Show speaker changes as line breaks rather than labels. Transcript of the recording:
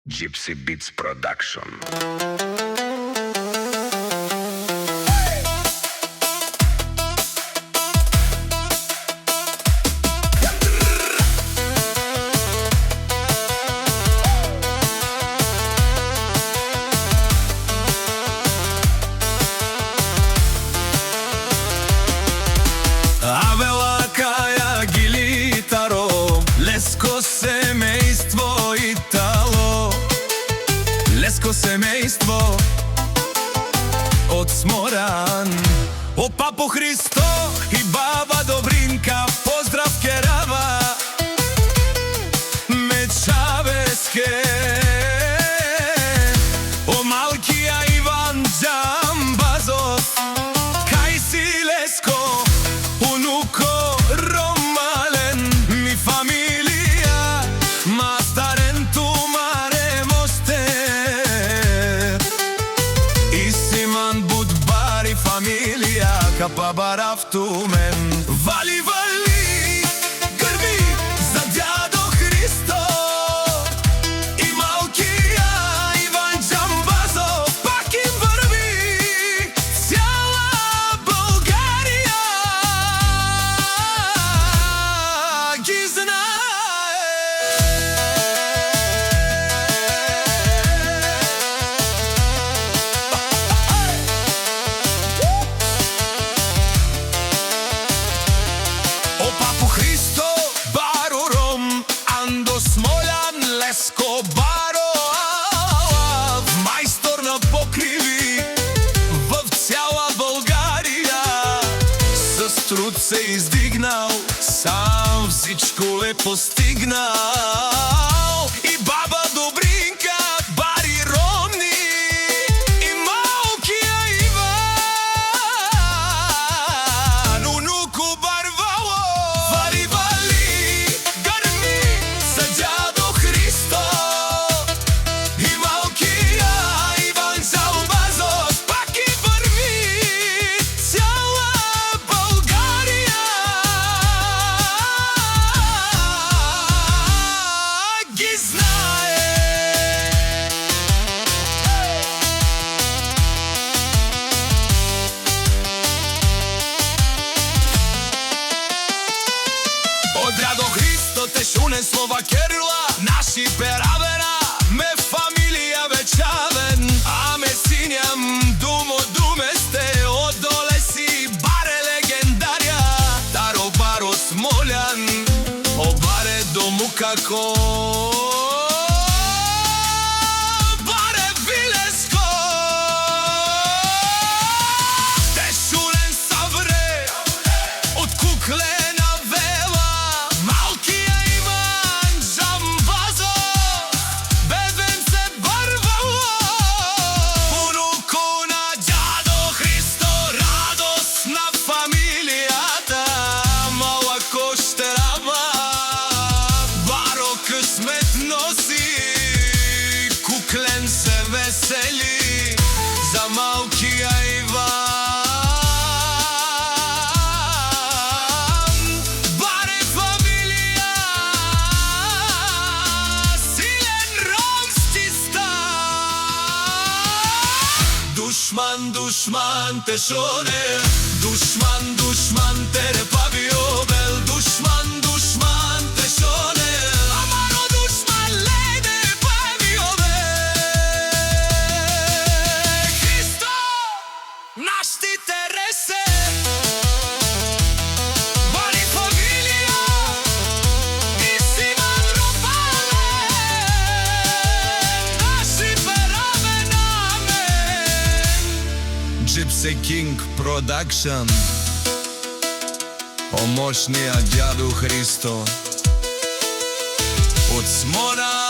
Gypsy Beats Production.
Авела Каја Гилитаро, Леско семејство Итало, Леско семејство од Сморан. О папо Христо и баба Добринка, поздрав керава Мечавеске. О малкија Иван Џамбазов, кај си Леско, унуко Ромален, ми фамилија, мастарен тумаре мостер. Исиман Будбари фамилија, капа барав тумен. Вали, вали, грби за дјадо Христо и малкија Иван Џамбазов, пак им врви цела Българија ги знае. О папо Христо, Баро Ром, Андо Смолян, Леско Баро, мајстор на покриви в цяла Българија. С труд се издигнал, сам всичко ле постигнал. И баба Добринка, Бари Ромни, и малкија Иван, унуку Барвало. Вали, вали, грми за дјадо Христо и малкија Иван Џамбазов, пак и врви цела Българија ги знае. Од дјадо Христо те шунесло вакерила, наши перавера, ме фамилија вечавен, а ме синјам думо думесте, одоле си баре легендарија, таро Баро Смолян, о баре дому како баре Вилеско. Те шунен савре од куклена вела, малкија Иван Џамбазов, бебем се Барвало. Унуко на дјадо Христо, радосна фамилијата, мала коштерама, Баро късмет носи, куклен се весели за малкија Иван. Баре фамилија, силен ромски стар. Душман, душман те шоне, душман, душман те репавио бел, душман, душман те шоне, амаро душман леде павио бел. Христо, наш ти тересе. Вали фамилија, Исиман Ромален, наши перамен, амен. Gypsy King Production. О мощниот дјадо Христо од Сморан.